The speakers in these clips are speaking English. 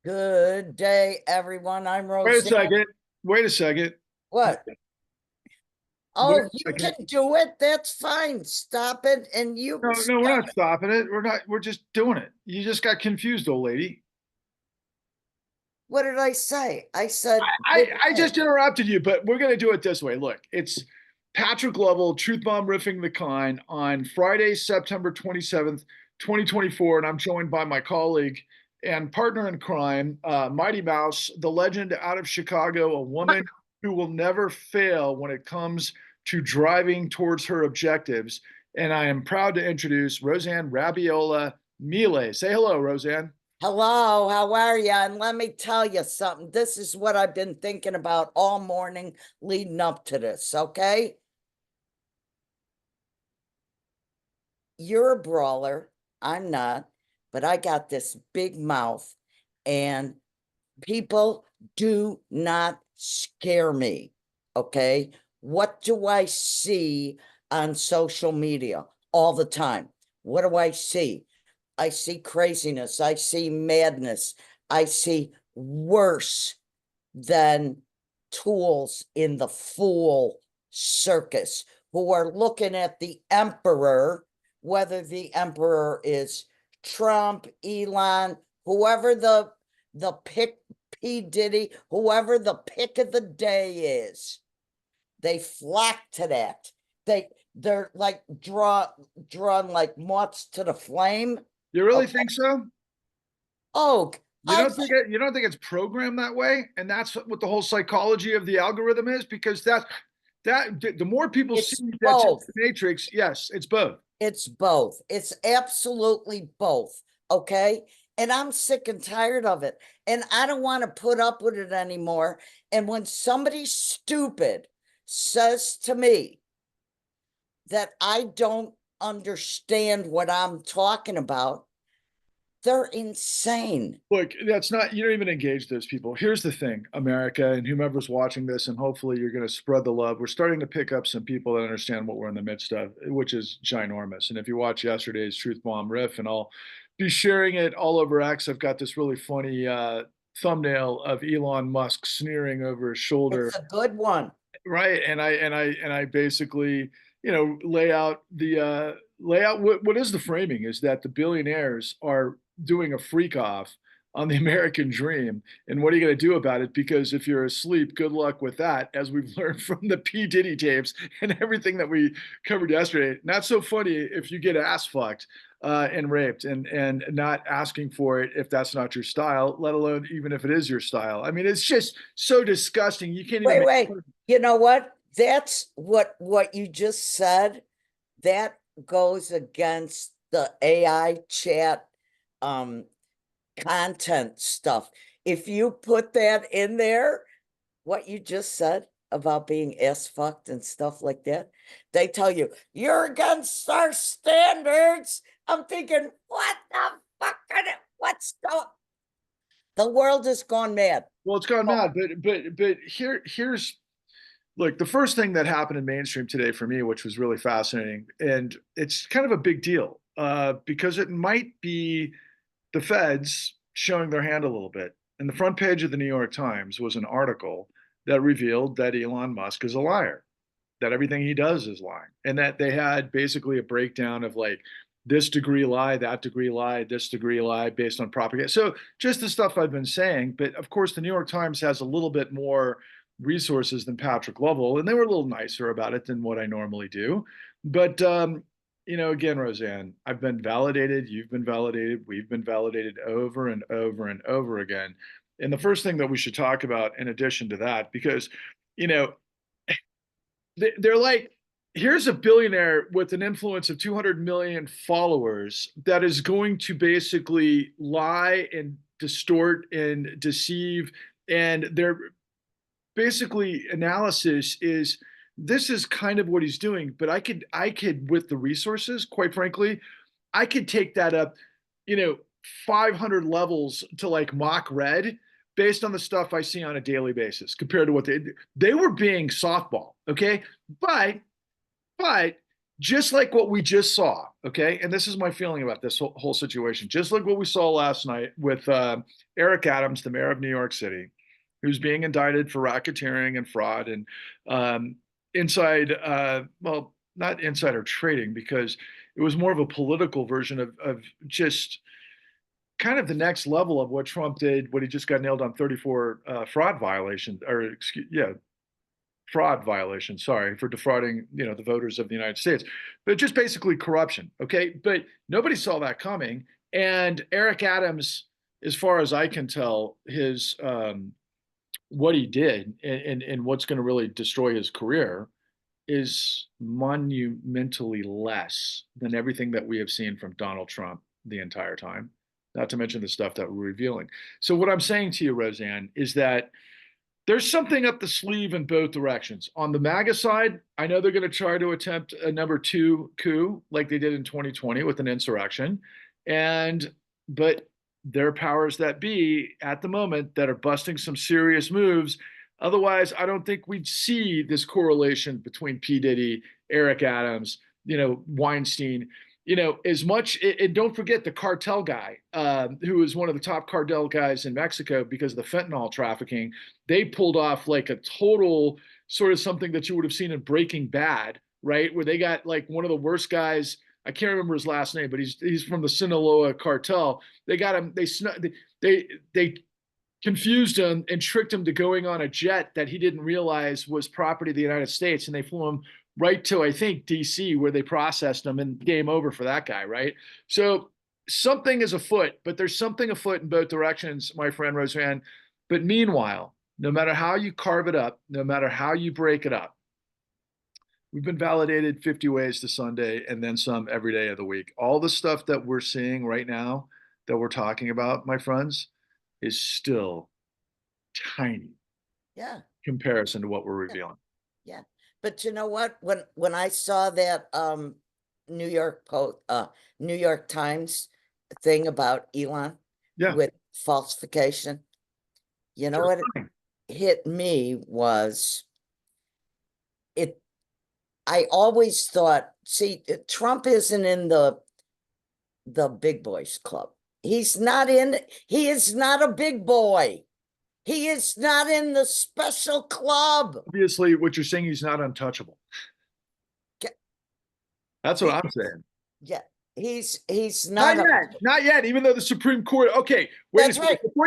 Good day, everyone. I'm Wait a Roseanne. second. Wait a second. What? Wait Oh, a you second. can do it. That's fine. Stop it. And you No, no, we're stop. not stopping it. We're not. We're just doing it. You just got confused, old lady. What did I say? I said, I, good I day. just interrupted you, but we're gonna do it this way. Look, it's Patrick Lovell, Truth Bomb riffing the kind on Friday, September 27th, 2024, and I'm joined by my colleague and partner in crime, Mighty Mouse, the legend out of Chicago, a woman who will never fail when it comes to driving towards her objectives. And I am proud to introduce Roseanne Rabiola Mile. Say hello, Roseanne. Hello, how are you? And let me tell you something. This is what I've been thinking about all morning leading up to this, okay? You're a brawler. I'm not, but I got this big mouth, and people do not scare me. Okay. What do I see on social media all the time? What do I see? I see craziness. I see madness. I see worse than tools in the fool circus who are looking at the emperor, whether the emperor is Trump, Elon, whoever the pick P. Diddy, whoever the pick of the day is, they flock to that. They're like drawn like moths to the flame. You really Okay. think so? Oh, You I don't think it, you don't think it's programmed that way, and that's what the whole psychology of the algorithm is, because that the more people see it's that's in both. the matrix, yes, it's both. It's both. It's absolutely both. Okay. And I'm sick and tired of it. And I don't want to put up with it anymore. And when somebody stupid says to me that I don't understand what I'm talking about, they're insane. Look, that's not, you don't even engage those people. Here's the thing, America, and whomever's watching this, and hopefully you're going to spread the love. We're starting to pick up some people that understand what we're in the midst of, which is ginormous. And if you watch yesterday's Truth Bomb riff, and I'll be sharing it all over X, I've got this really funny thumbnail of Elon Musk sneering over his shoulder, It's a good one. right? And I basically, lay out what is the framing is that the billionaires are doing a freak off on the American dream. And what are you going to do about it? Because if you're asleep, good luck with that, as we've learned from the P. Diddy tapes and everything that we covered yesterday. Not so funny if you get ass fucked and raped and not asking for it if that's not your style, let alone even if it is your style. I mean, it's just so disgusting. You can't even Wait, make wait. You know what? That's what you just said. That goes against the AI chat um content stuff. If you put that in there, what you just said about being ass fucked and stuff like that, they tell you you're against our standards. I'm thinking, what the fuck? What's going? The world has gone mad. well, it's gone Oh, mad, but here's look, the first thing that happened in mainstream today for me, which was really fascinating, and it's kind of a big deal because it might be the feds showing their hand a little bit. And the front page of the New York Times was an article that revealed that Elon Musk is a liar, that everything he does is lying, and that they had basically a breakdown of like this degree lie, that degree lie, this degree lie based on propaganda. So just the stuff I've been saying. But of course, the New York Times has a little bit more resources than Patrick Lovell, and they were a little nicer about it than what I normally do. But again, Roseanne, I've been validated, you've been validated, we've been validated over and over and over again. And the first thing that we should talk about, in addition to that, because you know, they're like, here's a billionaire with an influence of 200 million followers that is going to basically lie and distort and deceive. And their basically analysis is this is kind of what he's doing. But I could, with the resources, quite frankly, I could take that up, you know, 500 levels to like mock red based on the stuff I see on a daily basis compared to what they were being softball. Okay. But but just like what we just saw, okay? And this is my feeling about this whole situation. Just like what we saw last night with Eric Adams, the mayor of New York City, who's being indicted for racketeering and fraud and um, well, not insider trading, because it was more of a political version of just kind of the next level of what Trump did, what he just got nailed on 34 fraud violations, or excuse, yeah, fraud violation, sorry, for defrauding, the voters of the United States, but just basically corruption. Okay. But nobody saw that coming. And Eric Adams, as far as I can tell, his what he did and what's going to really destroy his career is monumentally less than everything that we have seen from Donald Trump the entire time, not to mention the stuff that we're revealing. So what I'm saying to you, Roseanne, is that there's something up the sleeve in both directions. On the MAGA side, I know they're going to try to attempt a number two coup like they did in 2020 with an insurrection. And, but there are powers that be at the moment that are busting some serious moves. Otherwise, I don't think we'd see this correlation between P. Diddy, Eric Adams, Weinstein, as much, and don't forget the cartel guy, who was one of the top cartel guys in Mexico because of the fentanyl trafficking. They pulled off like a total sort of something that you would have seen in Breaking Bad, right? Where they got like one of the worst guys. I can't remember his last name, but he's from the Sinaloa cartel. They got him. They confused him and tricked him to going on a jet that he didn't realize was property of the United States, and they flew him right to, I think, DC, where they processed him, and game over for that guy, right? So something is afoot, but there's something afoot in both directions, my friend Roseanne. But meanwhile, no matter how you carve it up, no matter how you break it up, we've been validated 50 ways to Sunday and then some every day of the week. All the stuff that we're seeing right now that we're talking about, my friends, is still tiny Yeah. comparison to what we're Yeah. revealing. Yeah. But you know what? When I saw that New York Post New York Times thing about Elon Yeah, with falsification, you know what hit me was it I always thought, see, Trump isn't in the big boys club. He's not in, he is not a big boy. He is not in the special club. obviously, what you're saying, he's not untouchable. That's what He, I'm saying. yeah, he's Not not yet, not yet. Even though the Supreme Court. Okay, wait a that's second. right. Before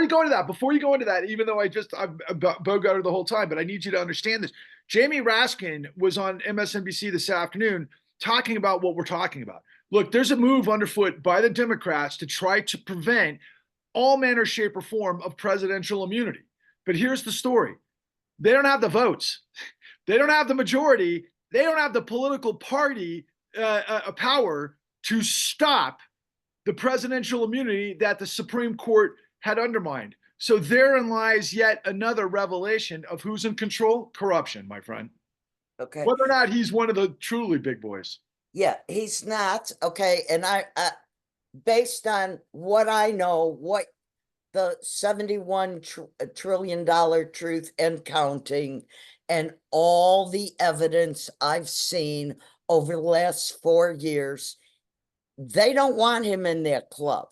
you go into that, even though I've bogarted the whole time, but I need you to understand this. Jamie Raskin was on MSNBC this afternoon talking about what we're talking about. Look, there's a move underfoot by the Democrats to try to prevent all manner, shape, or form of presidential immunity. But here's the story: they don't have the votes, they don't have the majority, they don't have the political party power to stop the presidential immunity that the Supreme Court had undermined. So therein lies yet another revelation of who's in control: corruption, my friend. Okay. Whether or not he's one of the truly big boys. Yeah, he's not. Okay. And based on what I know, what the 71 trillion dollar truth and counting, and all the evidence I've seen over the last 4 years, they don't want him in their club.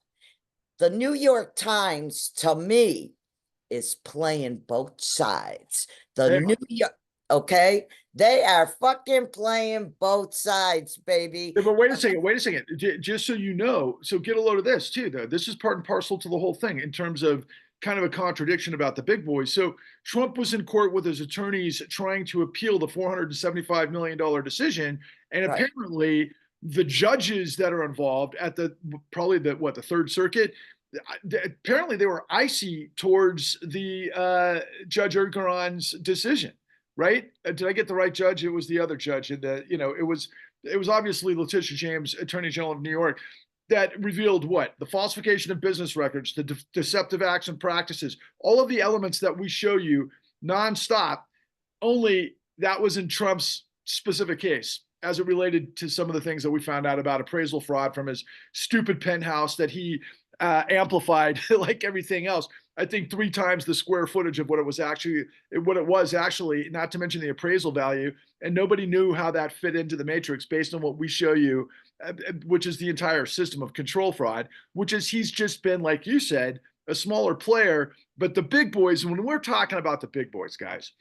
The New York Times, to me, is playing both sides. The Hey, New York, okay, they are fucking playing both sides, baby. but wait a second, wait a second. Just so you know, so get a load of this too, though. This is part and parcel to the whole thing in terms of kind of a contradiction about the big boys. So Trump was in court with his attorneys trying to appeal the $475 million decision. And Right. apparently the judges that are involved at probably the Third Circuit, apparently they were icy towards the Judge Ergeron's decision. Right? Did I get the right judge? It was the other judge, and it was obviously Letitia James, Attorney General of New York, that revealed what? The falsification of business records, the deceptive acts and practices, all of the elements that we show you nonstop. Only that was in Trump's specific case as it related to some of the things that we found out about appraisal fraud from his stupid penthouse that he amplified like everything else. I think 3 times the square footage of what it was actually, not to mention the appraisal value. And nobody knew how that fit into the matrix based on what we show you, which is the entire system of control fraud, which is he's just been, like you said, a smaller player. But the big boys, when we're talking about the big boys, guys,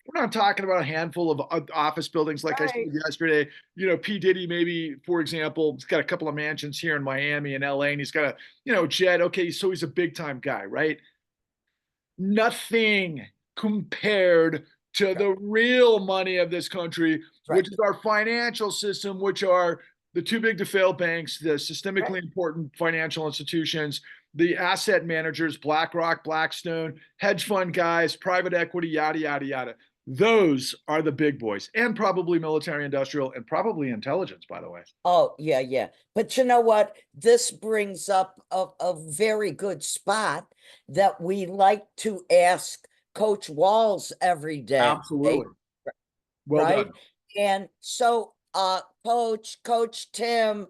we're not talking about a handful of office buildings. Like I said Right, yesterday, P. Diddy, maybe, for example, he's got a couple of mansions here in Miami and LA, and he's got a, jet. Okay, so he's a big time guy, right? Nothing compared to right, the real money of this country, right, which is our financial system, which are the too big to fail banks, the right. systemically important financial institutions, the asset managers, BlackRock, Blackstone, hedge fund guys, private equity, yada, yada, yada. Those are the big boys, and probably military industrial and probably intelligence, by the way. Oh, yeah, yeah. But you know what? This brings up a very good spot that we like to ask Coach Walls every day, Absolutely. Well right? done. And so, Coach Tim,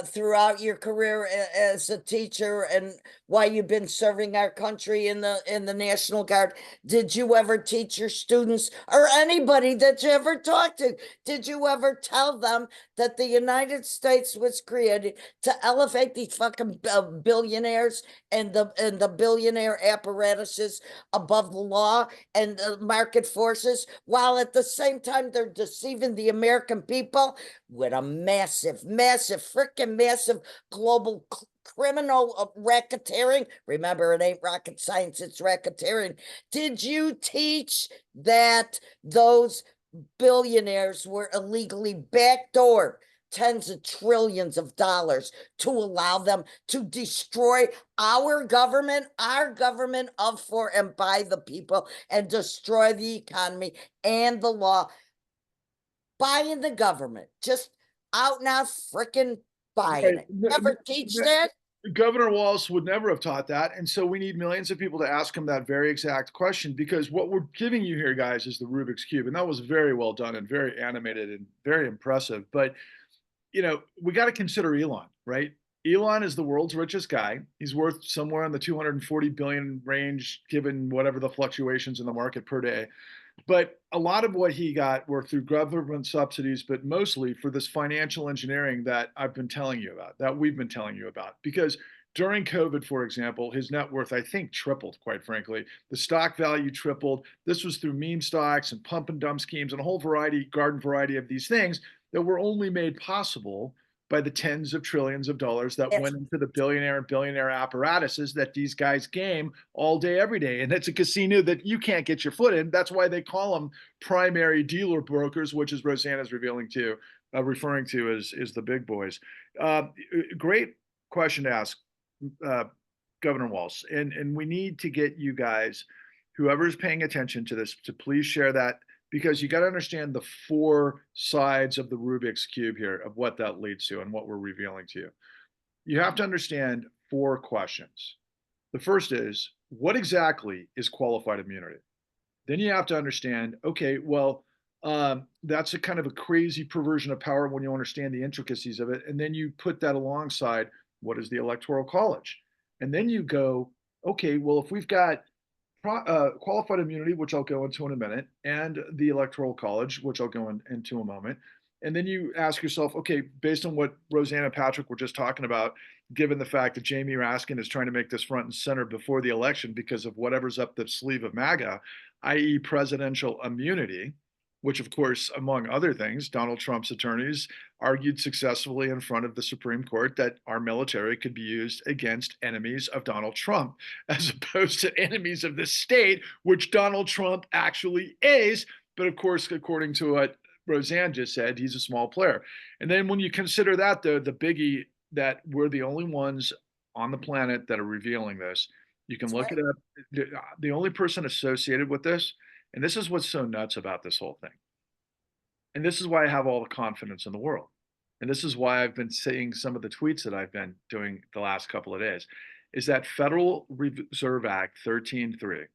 throughout your career as a teacher and while you've been serving our country in the National Guard, did you ever teach your students or anybody that you ever talked to? Did you ever tell them that the United States was created to elevate these fucking billionaires and the billionaire apparatuses above the law and the market forces, while at the same time they're deceiving the American people with a massive, massive, freaking massive global criminal racketeering? Remember, it ain't rocket science, it's racketeering. Did you teach that those billionaires were illegally backdoored tens of trillions of dollars to allow them to destroy our government of, for, and by the people, and destroy the economy and the law, buying the government, just out now freaking buying Right. it? Never teach that? Governor Wallace would never have taught that. And so we need millions of people to ask him that very exact question, because what we're giving you here, guys, is the Rubik's Cube. And that was very well done and very animated and very impressive. But, we got to consider Elon, right? Elon is the world's richest guy. He's worth somewhere in the 240 billion range, given whatever the fluctuations in the market per day. But a lot of what he got were through government subsidies, but mostly for this financial engineering that I've been telling you about, that we've been telling you about. Because during COVID, for example, his net worth, I think, tripled, quite frankly. The stock value tripled. This was through meme stocks and pump and dump schemes and a whole garden variety of these things that were only made possible by the tens of trillions of dollars that It's went into the billionaire and billionaire apparatuses that these guys game all day, every day. And it's a casino that you can't get your foot in. That's why they call them primary dealer brokers, which is Rosanna's referring to as the big boys. Great question to ask, uh, Governor Walsh. And we need to get you guys, whoever's paying attention to this, to please share that, because you got to understand the 4 sides of the Rubik's Cube here of what that leads to and what we're revealing to you. You have to understand 4 questions. The first is, what exactly is qualified immunity? Then you have to understand, okay, well, that's a kind of a crazy perversion of power when you understand the intricacies of it. And then you put that alongside, what is the Electoral College? And then you go, okay, well, if we've got qualified immunity, which I'll go into in a minute, and the Electoral College, which I'll go into a moment. And then you ask yourself, okay, based on what Rosanna and Patrick were just talking about, given the fact that Jamie Raskin is trying to make this front and center before the election because of whatever's up the sleeve of MAGA, i.e., presidential immunity, which, of course, among other things, Donald Trump's attorneys argued successfully in front of the Supreme Court that our military could be used against enemies of Donald Trump, as opposed to enemies of the state, which Donald Trump actually is. But of course, according to what Roseanne just said, he's a small player. And then when you consider that, the biggie, that we're the only ones on the planet that are revealing this, you can look right. it up. The only person associated with this, and this is what's so nuts about this whole thing, and this is why I have all the confidence in the world. And this is why I've been saying some of the tweets that I've been doing the last couple of days, is that Federal Reserve Act 13.3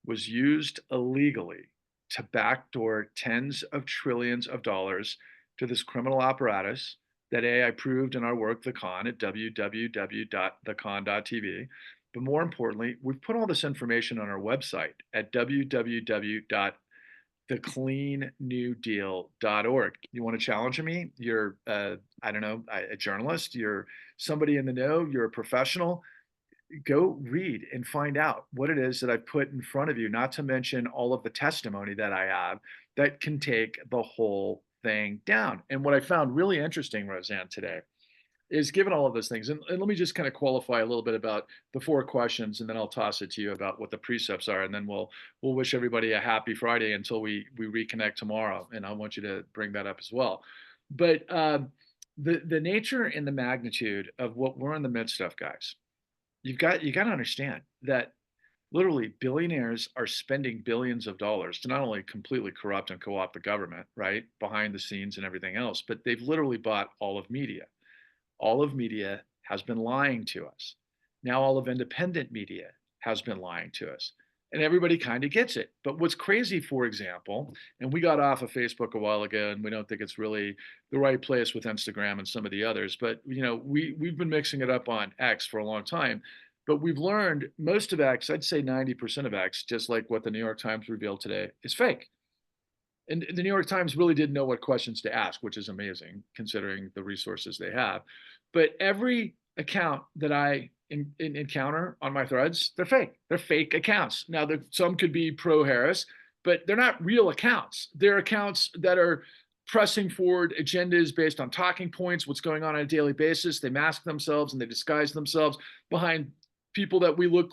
was used illegally to backdoor tens of trillions of dollars to this criminal apparatus that AI proved in our work, The Con, at www.thecon.tv. But more importantly, we've put all this information on our website at www.thecleannewdeal.org. You want to challenge me? You're, I don't know, a journalist, you're somebody in the know, you're a professional. Go read and find out what it is that I've put in front of you, not to mention all of the testimony that I have that can take the whole thing down. And what I found really interesting, Roseanne, today is given all of those things, and let me just kind of qualify a little bit about the four questions, and then I'll toss it to you about what the precepts are, and then we'll wish everybody a happy Friday until we reconnect tomorrow. And I want you to bring that up as well. But the nature and the magnitude of what we're in the midst of, guys, you got to understand that literally billionaires are spending billions of dollars to not only completely corrupt and co-opt the government, right, behind the scenes and everything else, but they've literally bought all of media. All of media has been lying to us. Now all of independent media has been lying to us. And everybody kind of gets it. But what's crazy, for example, and we got off of Facebook a while ago, and we don't think it's really the right place with Instagram and some of the others. But we've been mixing it up on X for a long time. But we've learned most of X, I'd say 90% of X, just like what the New York Times revealed today, is fake. And the New York Times really didn't know what questions to ask, which is amazing considering the resources they have. But every account that I encounter on my threads, they're fake. They're fake accounts. Now, some could be pro Harris, but they're not real accounts. They're accounts that are pressing forward agendas based on talking points, what's going on a daily basis. They mask themselves and they disguise themselves behind people that we would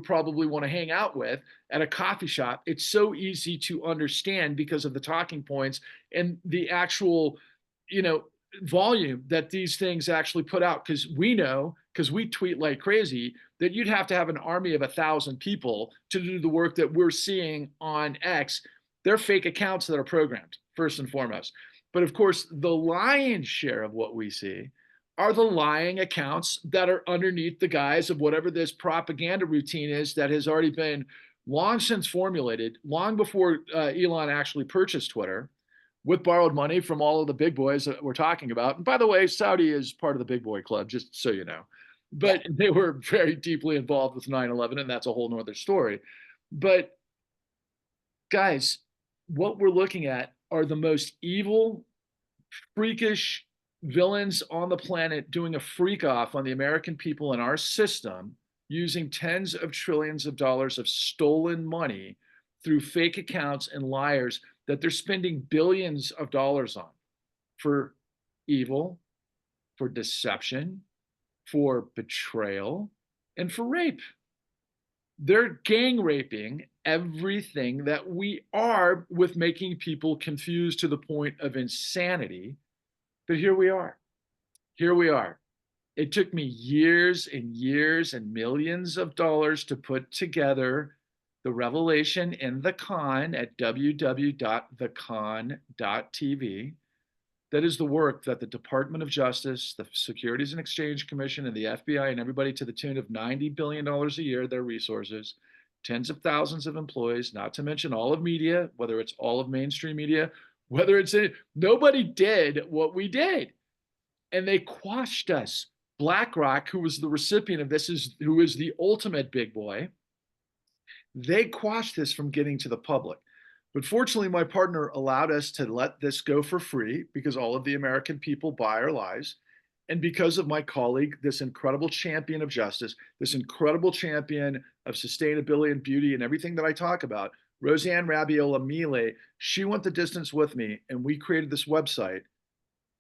probably want to hang out with at a coffee shop. It's so easy to understand because of the talking points and the actual, volume that these things actually put out. Because we tweet like crazy, that you'd have to have an army of 1,000 people to do the work that we're seeing on X. They're fake accounts that are programmed, first and foremost. But of course, the lion's share of what we see are the lying accounts that are underneath the guise of whatever this propaganda routine is that has already been long since formulated, long before Elon actually purchased Twitter, with borrowed money from all of the big boys that we're talking about. And by the way, Saudi is part of the big boy club, just so you know. Yeah. But they were very deeply involved with 9/11, and that's a whole nother story. But guys, what we're looking at are the most evil, freakish villains on the planet doing a freak off on the American people in our system, using tens of trillions of dollars of stolen money through fake accounts and liars that they're spending billions of dollars on for evil, for deception, for betrayal, and for rape. They're gang raping everything that we are, with making people confused to the point of insanity. But here we are. Here we are. It took me years and years and millions of dollars to put together the revelation in the con at www.thecon.tv. That is the work that the Department of Justice, the Securities and Exchange Commission, and the FBI, and everybody, to the tune of $90 billion a year, their resources, tens of thousands of employees, not to mention all of media, whether it's all of mainstream media, whether it's nobody did what we did. And they quashed us. BlackRock, who was the recipient of this, who is the ultimate big boy, they quashed this from getting to the public. But fortunately, my partner allowed us to let this go for free because all of the American people buy our lies. And because of my colleague, this incredible champion of justice, this incredible champion of sustainability and beauty and everything that I talk about, Roseanne Rabiola Mile, she went the distance with me, and we created this website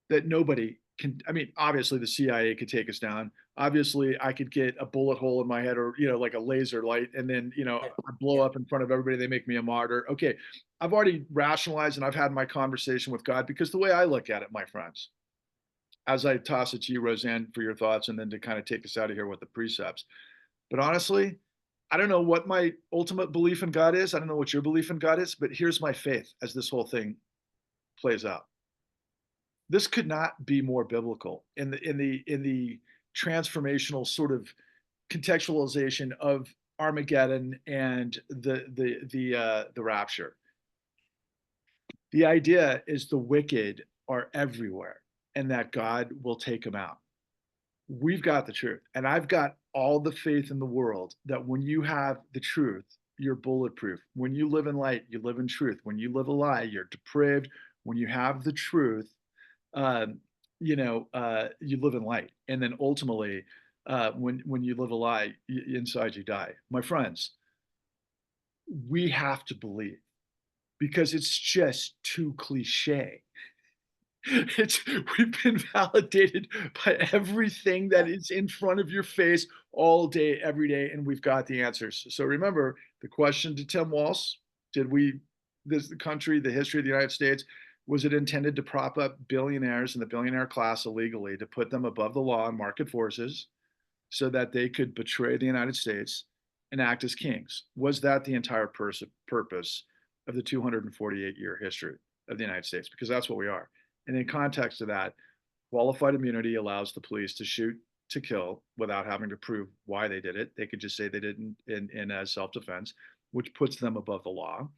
that nobody can. I mean, obviously the CIA could take us down. Obviously, I could get a bullet hole in my head, or like a laser light, and then I blow up in front of everybody. They make me a martyr. Okay, I've already rationalized and I've had my conversation with God, because the way I look at it, my friends, as I toss it to you, Roseanne, for your thoughts, and then to kind of take us out of here with the precepts. But honestly, I don't know what my ultimate belief in God is. I don't know what your belief in God is, but here's my faith as this whole thing plays out. This could not be more biblical in the transformational sort of contextualization of Armageddon and the rapture. The idea is the wicked are everywhere. and that God will take them out. We've got the truth. And I've got all the faith in the world that when you have the truth, you're bulletproof. When you live in light, you live in truth. When you live a lie, you're depraved. When you have the truth, um, you live in light. And then ultimately, when you live a lie, inside you die. My friends, we have to believe because it's just too cliche. It's we've been validated by everything that is in front of your face all day, every day, and we've got the answers. So remember the question to Tim Walz: Did we, this the country, the history of the United States, was it intended to prop up billionaires and the billionaire class illegally to put them above the law and market forces so that they could betray the United States and act as kings? Was that the entire purpose of the 248-year history of the United States? Because that's what we are. And in context of that, qualified immunity allows the police to shoot to kill without having to prove why they did it. They could just say they didn't in self-defense, which puts them above the law.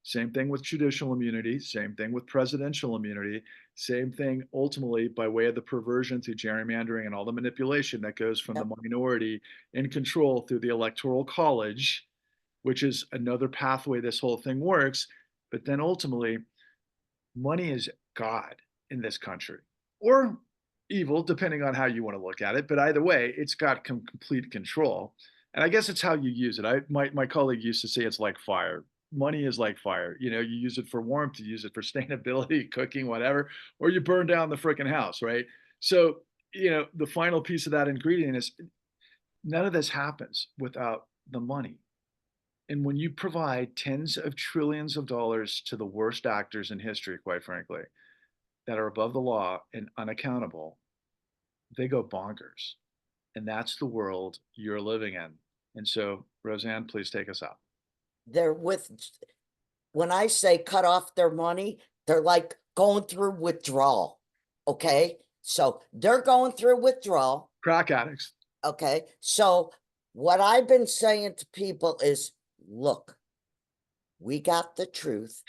Same thing with judicial immunity, same thing with presidential immunity, same thing ultimately by way of the perversion through gerrymandering and all the manipulation that goes from the Yep. minority in control through the electoral college, which is another pathway this whole thing works. But then ultimately, money is God in this country, or evil, depending on how you want to look at it. But either way, it's got complete control. And I guess it's how you use it. My colleague used to say it's like fire. Money is like fire. You use it for warmth, you use it for sustainability, cooking, whatever, or you burn down the freaking house, right? So, the final piece of that ingredient is none of this happens without the money. And when you provide tens of trillions of dollars to the worst actors in history, quite frankly, that are above the law and unaccountable, they go bonkers. And that's the world you're living in. And so, Roseanne, please take us out. They're with, when I say cut off their money, they're like going through withdrawal. Okay. So they're going through withdrawal. Crack addicts. Okay. So what I've been saying to people is look, we got the truth.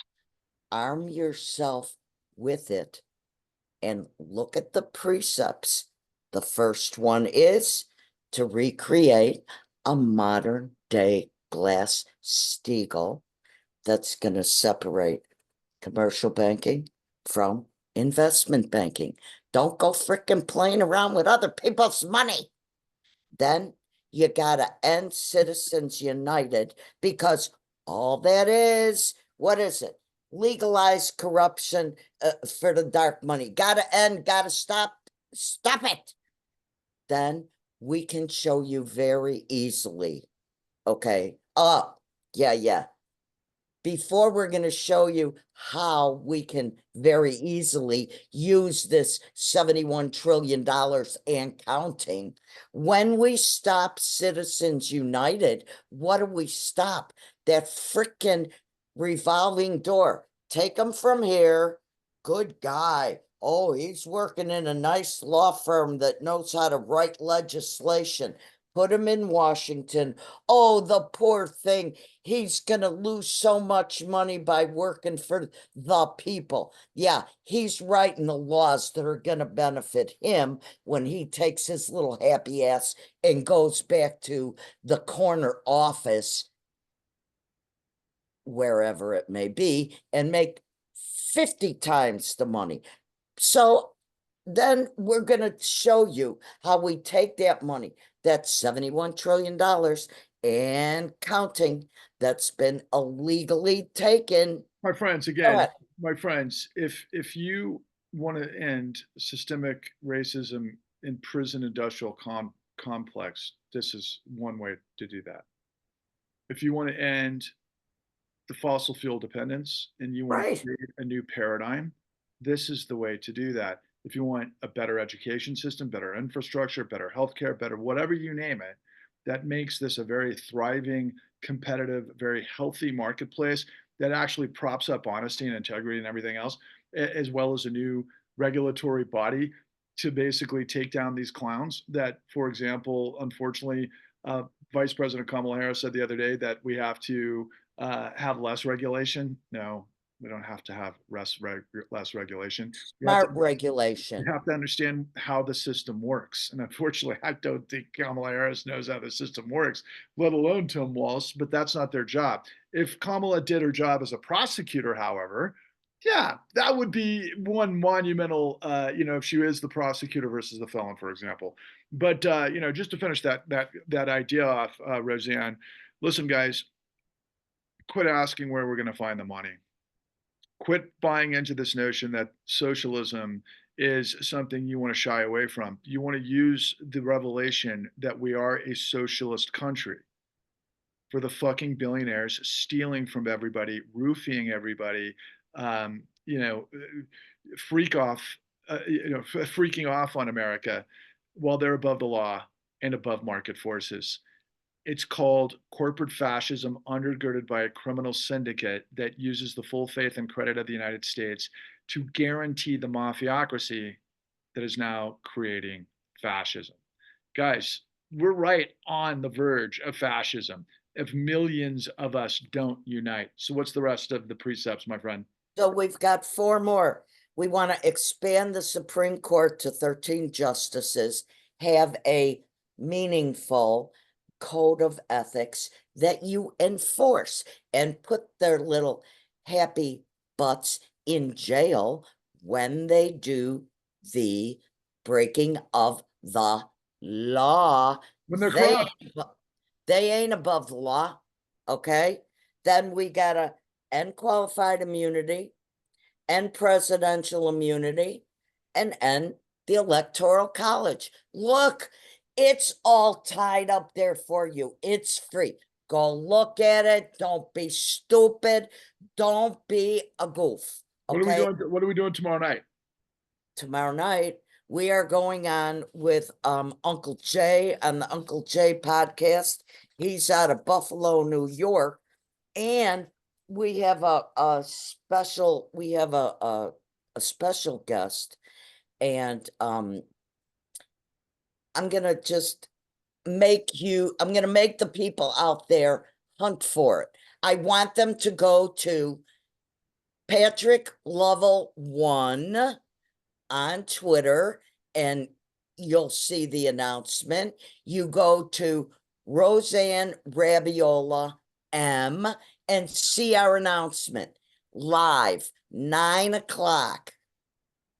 Arm yourself with it and look at the precepts. The first one is to recreate a modern day Glass Steagall that's going to separate commercial banking from investment banking. Don't go freaking playing around with other people's money. Then you got to end Citizens United because all that is, what is it? Legalize corruption for the dark money. Got to end, got to stop. Stop it. Then we can show you very easily. Okay. Oh, yeah. Before we're going to show you how we can very easily use this $71 trillion and counting. When we stop Citizens United, what do we stop? That freaking revolving door. Take them from here. Good guy. Oh, he's working in a nice law firm that knows how to write legislation. Put him in Washington. Oh, the poor thing. He's going to lose so much money by working for the people. Yeah, he's writing the laws that are going to benefit him when he takes his little happy ass and goes back to the corner office, wherever it may be, and make 50 times the money. So then we're going to show you how we take that money, that's $71 trillion and counting, that's been illegally taken. My friends, Go again, ahead. my friends, if you want to end systemic racism in prison industrial complex, this is one way to do that. If you want to end the fossil fuel dependence and you want to Right. create a new paradigm, this is the way to do that. If you want a better education system, better infrastructure, better healthcare, better whatever you name it, that makes this a very thriving, competitive, very healthy marketplace that actually props up honesty and integrity and everything else, as well as a new regulatory body to basically take down these clowns that, for example, unfortunately, Vice President Kamala Harris said the other day that we have to have less regulation. No, We don't have to have less regulation. We have to Smart regulation. you have to understand how the system works. And unfortunately, I don't think Kamala Harris knows how the system works, let alone Tim Walz, but that's not their job. If Kamala did her job as a prosecutor, however, yeah, that would be one monumental, if she is the prosecutor versus the felon, for example. But, just to finish that idea off, Roseanne, listen, guys, quit asking where we're going to find the money. Quit buying into this notion that socialism is something you want to shy away from. You want to use the revelation that we are a socialist country for the fucking billionaires stealing from everybody, roofing everybody, um, you know, freak off, freaking off on America while they're above the law and above market forces. It's called corporate fascism, undergirded by a criminal syndicate that uses the full faith and credit of the United States to guarantee the mafiocracy that is now creating fascism. Guys, we're right on the verge of fascism if millions of us don't unite. So, what's the rest of the precepts, my friend? So we've got four more. We want to expand the Supreme Court to 13 justices, have a meaningful code of ethics that you enforce, and put their little happy butts in jail when they do the breaking of the law. When they're They corrupt. they ain't above the law, okay? Then we gotta end qualified immunity, end presidential immunity, and end the electoral college. Look, it's all tied up there for you. It's free. Go look at it. Don't be stupid. Don't be a goof. What are we Okay. doing? What are we doing tomorrow night? Tomorrow night, we are going on with Uncle Jay on the Uncle Jay podcast. He's out of Buffalo, New York. And we have a special, we have a special guest. And I'm gonna just I'm gonna make the people out there hunt for it. I want them to go to Patrick Lovell 1 on Twitter, and you'll see the announcement. You go to Roseanne Rabiola M and see our announcement live, 9 o'clock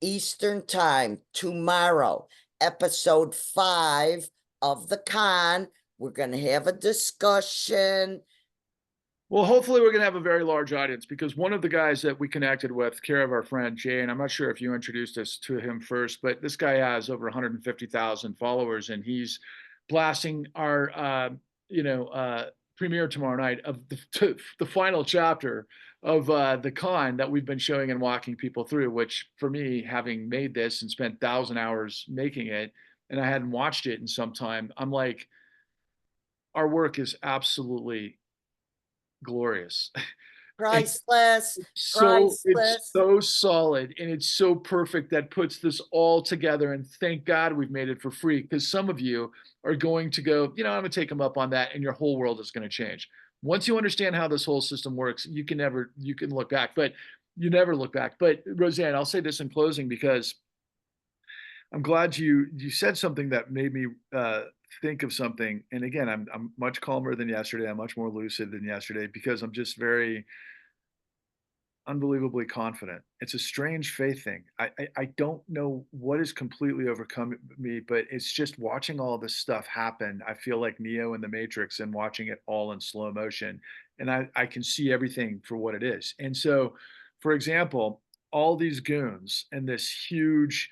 Eastern Time tomorrow, episode 5 of the con. We're going to have a discussion. Well, hopefully we're going to have a very large audience because one of the guys that we connected with, care of our friend Jay, and I'm not sure if you introduced us to him first, but this guy has over 150,000 followers, and he's blasting our, premiere tomorrow night of the final chapter of the con that we've been showing and walking people through. Which, for me, having made this and spent 1,000 hours making it, and I hadn't watched it in some time, I'm like, our work is absolutely glorious. And Priceless, it's priceless. so solid and it's so perfect that puts this all together. And thank God we've made it for free, because some of you are going to go, I'm gonna take them up on that, and your whole world is going to change. Once you understand how this whole system works, you can look back, but you never look back. But Roseanne, I'll say this in closing, because I'm glad you said something that made me think of something. And again, I'm much calmer than yesterday. I'm much more lucid than yesterday because I'm just very unbelievably confident. It's a strange faith thing. I don't know what has completely overcome me, but it's just watching all this stuff happen. I feel like Neo in the Matrix and watching it all in slow motion. And I can see everything for what it is. And so, for example, all these goons and this huge,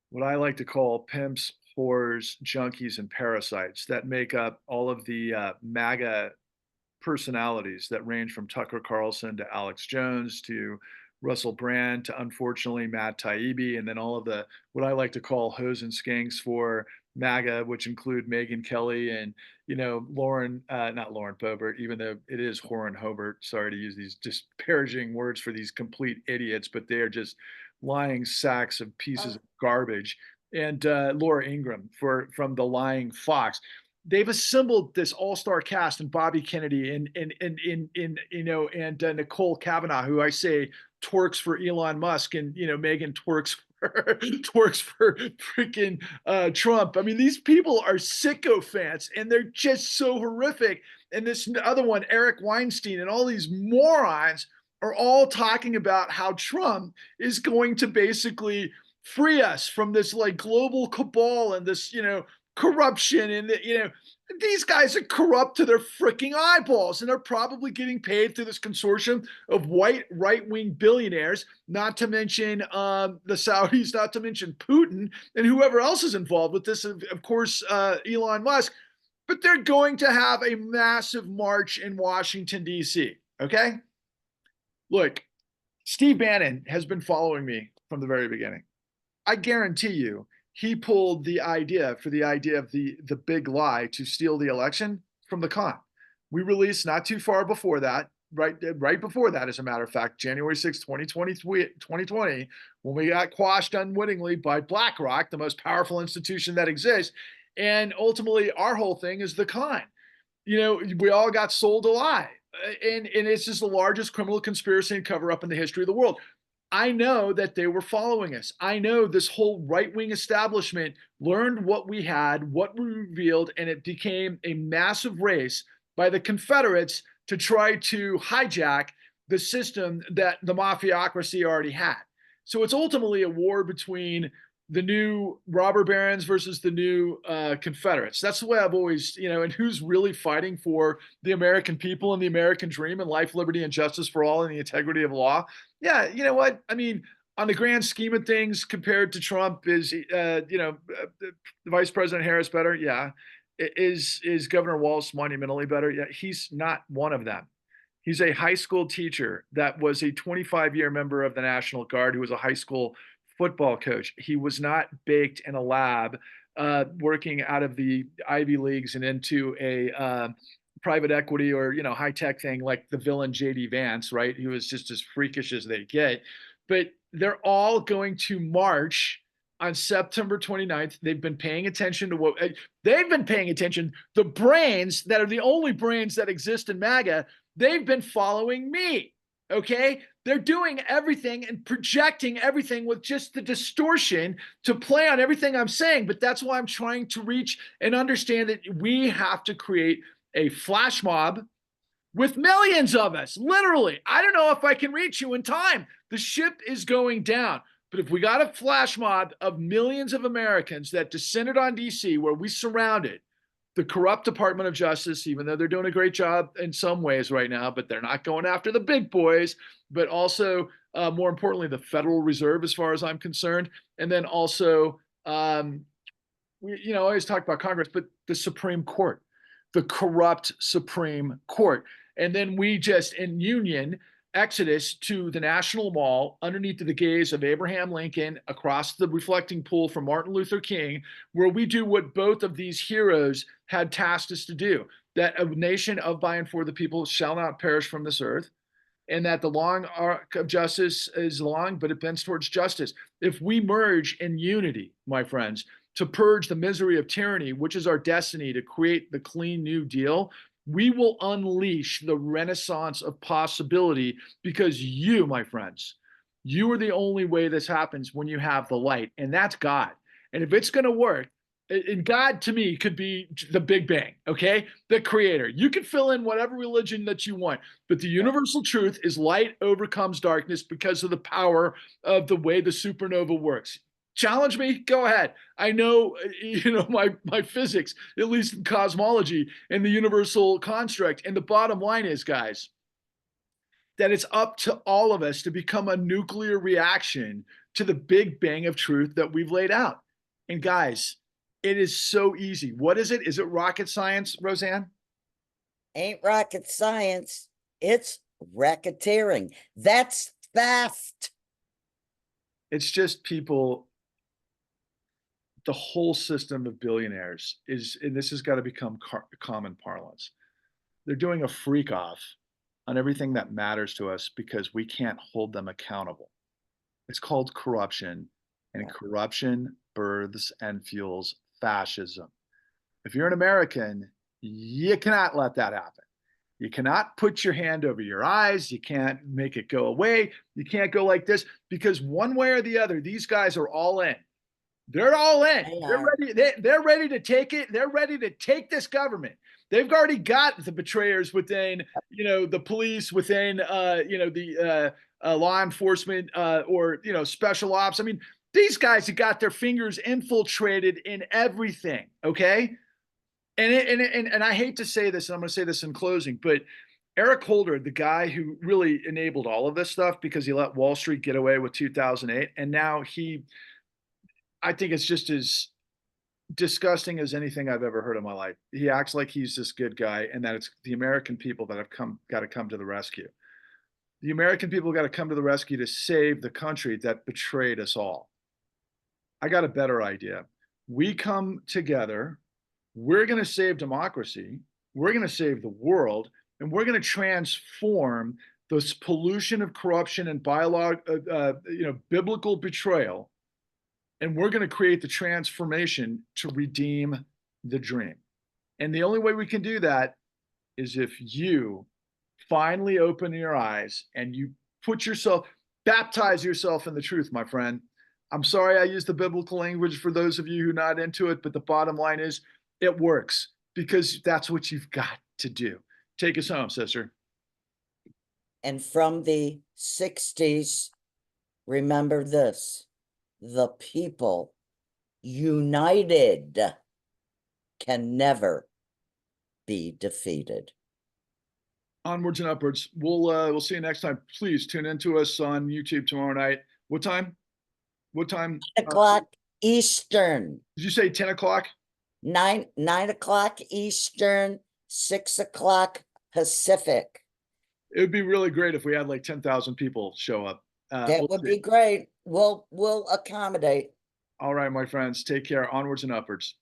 what I like to call pimps, whores, junkies, and parasites that make up all of the MAGA personalities that range from Tucker Carlson to Alex Jones to Russell Brand to, unfortunately, Matt Taibbi, and then all of the, what I like to call hoes and skanks for MAGA, which include Megyn Kelly and, Lauren, not Lauren Boebert, even though it is Horan Hobart. Sorry to use these disparaging words for these complete idiots, but they are just lying sacks of pieces Uh, of garbage. And Laura Ingraham from the Lying Fox. they've assembled this all-star cast, and Bobby Kennedy and Nicole Kavanaugh, who I say twerks for Elon Musk, and Megan twerks for twerks for freaking Trump. I mean, these people are sycophants, and they're just so horrific. And this other one, Eric Weinstein, and all these morons are all talking about how Trump is going to basically free us from this like global cabal and this corruption, and these guys are corrupt to their freaking eyeballs, and they're probably getting paid through this consortium of white right-wing billionaires, not to mention the Saudis, not to mention Putin and whoever else is involved with this, of course, Elon Musk. But they're going to have a massive march in Washington, D.C. Okay, look, Steve Bannon has been following me from the very beginning. I guarantee you, he pulled the idea of the big lie to steal the election from the con. We released not too far before that, right before that, as a matter of fact, January 6th, 2020, when we got quashed unwittingly by BlackRock, the most powerful institution that exists. And ultimately, our whole thing is the con. We all got sold a lie. And it's just the largest criminal conspiracy and cover up in the history of the world. I know that they were following us. I know this whole right wing establishment learned what we had, what we revealed, and it became a massive race by the Confederates to try to hijack the system that the mafiocracy already had. So it's ultimately a war between the new robber barons versus the new Confederates. That's the way I've always, and who's really fighting for the American people and the American dream and life, liberty, and justice for all and the integrity of law. Yeah, you know what? I mean, on the grand scheme of things, compared to Trump, is Vice President Harris better? Yeah. Is Governor Walz monumentally better? Yeah, he's not one of them. He's a high school teacher that was a 25-year member of the National Guard who was a high school football coach. He was not baked in a lab working out of the Ivy Leagues and into a private equity or high tech thing like the villain JD Vance, right? He was just as freakish as they get. But they're all going to march on September 29th. They've been paying attention to what they've been paying attention. The brains that are the only brains that exist in MAGA, they've been following me. Okay. They're doing everything and projecting everything with just the distortion to play on everything I'm saying. But that's why I'm trying to reach and understand that we have to create a flash mob with millions of us, literally. I don't know if I can reach you in time. The ship is going down. But if we got a flash mob of millions of Americans that descended on DC, where we surrounded the corrupt Department of Justice, even though they're doing a great job in some ways right now, but they're not going after the big boys, but also, more importantly, the Federal Reserve, as far as I'm concerned. And then also, I always talk about Congress, but the Supreme Court, the corrupt Supreme Court. And then we just, in union, exodus to the National Mall underneath the gaze of Abraham Lincoln, across the reflecting pool from Martin Luther King, where we do what both of these heroes had tasked us to do, that a nation of, by, and for the people shall not perish from this earth, and that the long arc of justice is long, but it bends towards justice. If we merge in unity, my friends, to purge the misery of tyranny, which is our destiny to create the clean New Deal, we will unleash the renaissance of possibility, because you, my friends, you are the only way this happens, when you have the light, and that's God. And if it's going to work, and God to me could be the Big Bang, okay? The creator. You can fill in whatever religion that you want, but the universal truth is light overcomes darkness because of the power of the way the supernova works. Challenge me, go ahead. I know, my physics, at least in cosmology and the universal construct. And the bottom line is, guys, that it's up to all of us to become a nuclear reaction to the Big Bang of truth that we've laid out. And guys, it is so easy. What is it? Is it rocket science, Roseanne? Ain't rocket science. It's racketeering. That's theft. It's just people, the whole system of billionaires is, and this has got to become common parlance. They're doing a freak off on everything that matters to us because we can't hold them accountable. It's called corruption, and corruption births and fuels fascism. If you're an American, you cannot let that happen. You cannot put your hand over your eyes. You can't make it go away. You can't go like this because one way or the other, these guys are all in. They're all in. They They're are. ready. They're ready to take it. They're ready to take this government. They've already got the betrayers within, the police, within, law enforcement, or special ops. I mean, these guys have got their fingers infiltrated in everything. Okay, and I hate to say this, and I'm going to say this in closing, but Eric Holder, the guy who really enabled all of this stuff because he let Wall Street get away with 2008, and now I think it's just as disgusting as anything I've ever heard in my life. He acts like he's this good guy, and that it's the American people that have got to come to the rescue. The American people got to come to the rescue to save the country that betrayed us all. I got a better idea. We come together. We're going to save democracy. We're going to save the world, and we're going to transform this pollution of corruption and biblical betrayal, and we're going to create the transformation to redeem the dream. And the only way we can do that is if you finally open your eyes and you baptize yourself in the truth, my friend. I'm sorry I used the biblical language for those of you who are not into it, but the bottom line is it works because that's what you've got to do. Take us home, sister. And from the 60s, remember this: the people united can never be defeated. Onwards and upwards. We'll see you next time. Please tune in to us on YouTube tomorrow night. What time? What time? 10 o'clock Eastern. Did you say 10 o'clock? 9 o'clock Eastern, 6 o'clock Pacific. It would be really great if we had like 10,000 people show up. That would be great. We'll accommodate. All right, my friends. Take care. Onwards and upwards.